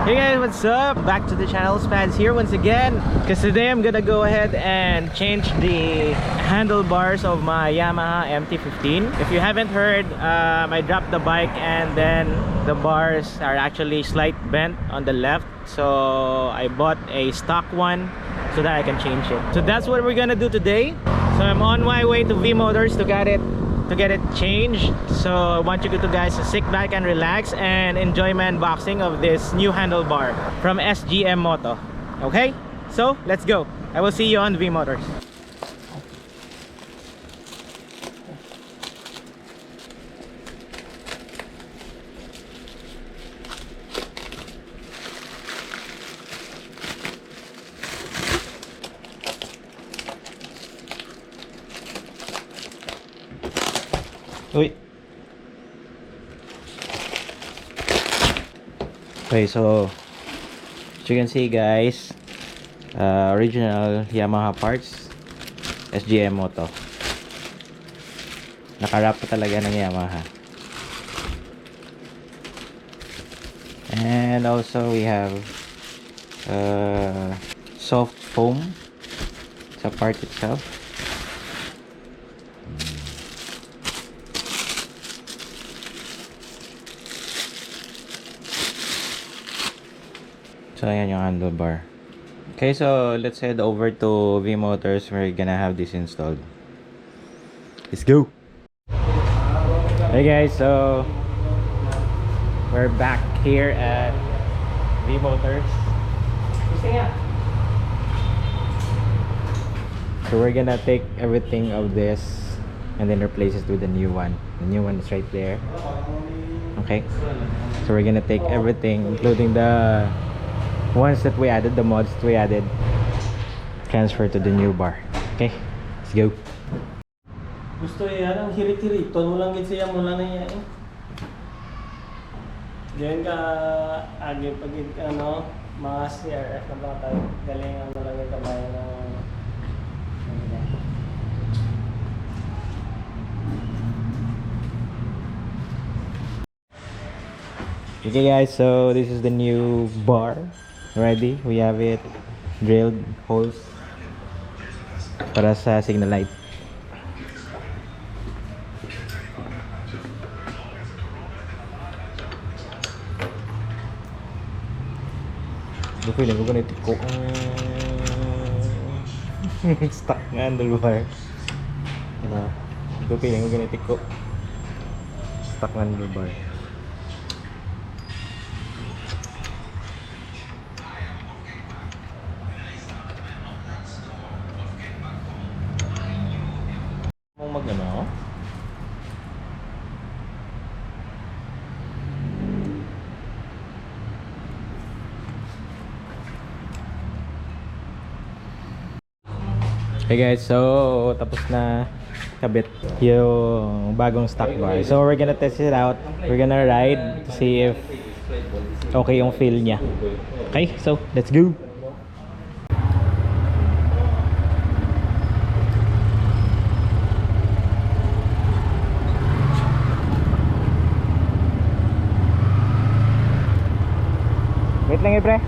Hey guys, what's up? Back to the channel. Spads here once again, because today I'm gonna go ahead and change the handlebars of my Yamaha MT15. If you haven't heard, I dropped the bike and then the bars are actually slight bent on the left, so I bought a stock one so that I can change it. So that's what we're gonna do today. So I'm on my way to V Motors to get it changed. So I want you guys to sit back and relax and enjoy my unboxing of this new handlebar from SGM Moto. Okay, so let's go. I will see you on V Motors. Uy. Okay, so as you can see guys, original Yamaha parts, SGM Moto. Nakarap pa talaga ng Yamaha. And also we have soft foam sa part itself. So ayan yung handlebar. Okay, so let's head over to V Motors. We're gonna have this installed. Let's go. Hey guys, so we're back here at V Motors. So we're gonna take everything of this and then replace it with the new one. The new one is right there. Okay, so we're gonna take everything, including the ones that we added, the mods that we added, transfer to the new bar. Okay, let's go. Gusto yan ang hirit-hirit. Ton mo lang gid siya mo lang na yan. Diyan ka agi pag ano, mga CRF na ba tayo galingan mo lang yung kamay ng Okay guys, so this is the new bar. Ready? We have it drilled holes para sa signal light. Feeling ko ganito ko stuck nga handlebar. Feeling ko ganito ko stuck nga handlebar. Magano? Hey guys, so tapos na kabit yung bagong stock bar. So we're gonna test it out. We're gonna ride to see if okay yung feel niya. Okay, so let's go. Wait lang pre.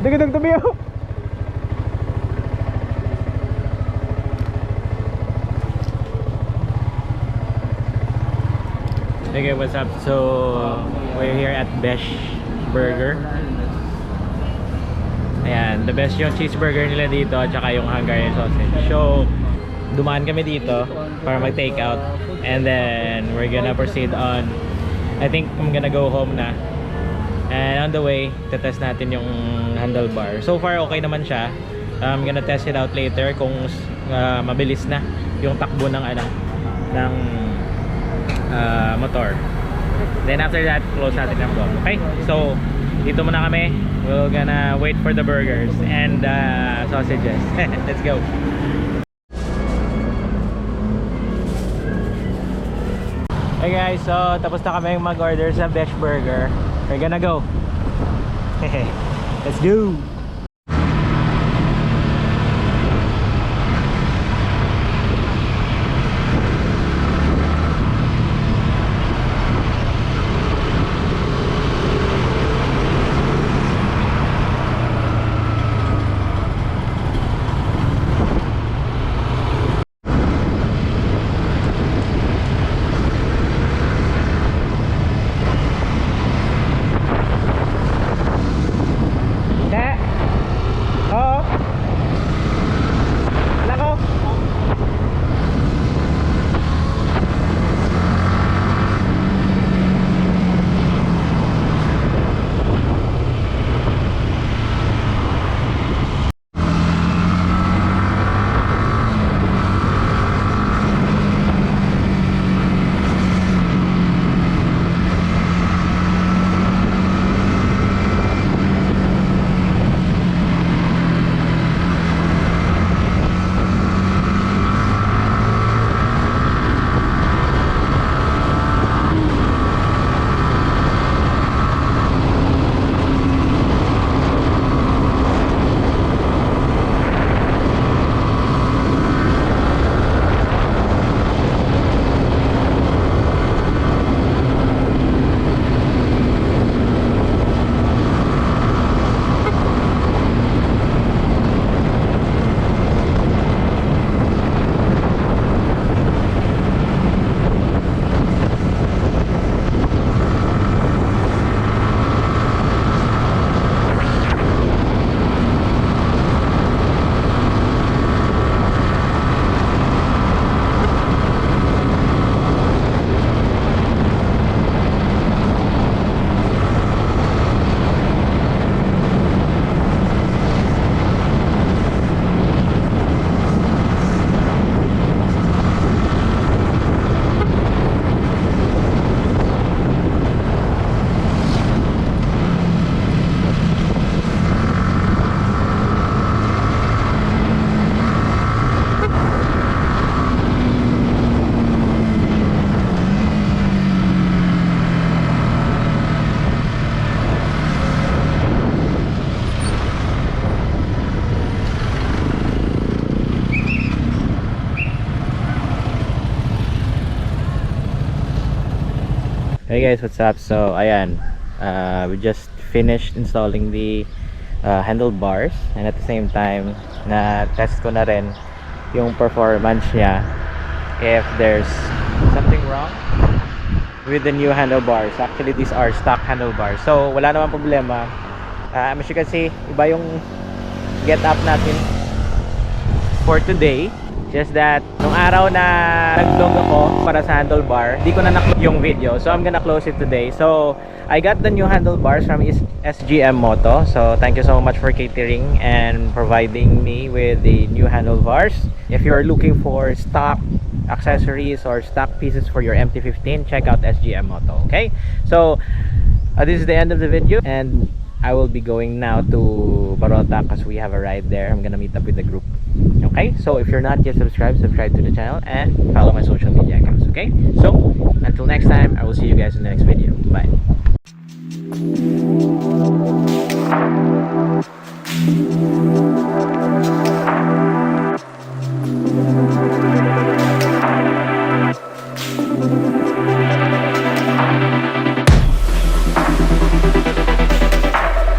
Dugdug tumiyo. Okay, what's up? So, we're here at Besh Burger. Ayan, the best yung cheeseburger nila dito at saka yung Hungarian sausage. So, dumaan kami dito para mag-take out. And then, we're gonna proceed on, I think I'm gonna go home na. And on the way, tetest natin yung handlebar. So far, okay naman siya. I'm gonna test it out later kung mabilis na yung takbo ng motor. Then after that, close natin ang vlog. Okay? So, dito muna kami. We're gonna wait for the burgers and sausages. Let's go. Hey guys, so tapos na kami mag-order sa Besh Burger. We're gonna go. Let's go. Hey guys, what's up? So ayan, we just finished installing the handlebars, and at the same time na test ko na rin yung performance niya if there's something wrong with the new handlebars. Actually, these are stock handlebars, so wala naman problema. As you can see, iba yung get up natin for today. Just that, nung araw na nag-vlog ako para sa handlebar, di ko na na-close yung video. So, I'm gonna close it today. So, I got the new handlebars from SGM Moto. So, thank you so much for catering and providing me with the new handlebars. If you're looking for stock accessories or stock pieces for your MT15, check out SGM Moto, okay? So, this is the end of the video, and I will be going now to Barota because we have a ride there. I'm gonna meet up with the group. Okay, so if you're not yet subscribed to the channel and follow my social media accounts. Okay, so until next time, I will see you guys in the next video. Bye.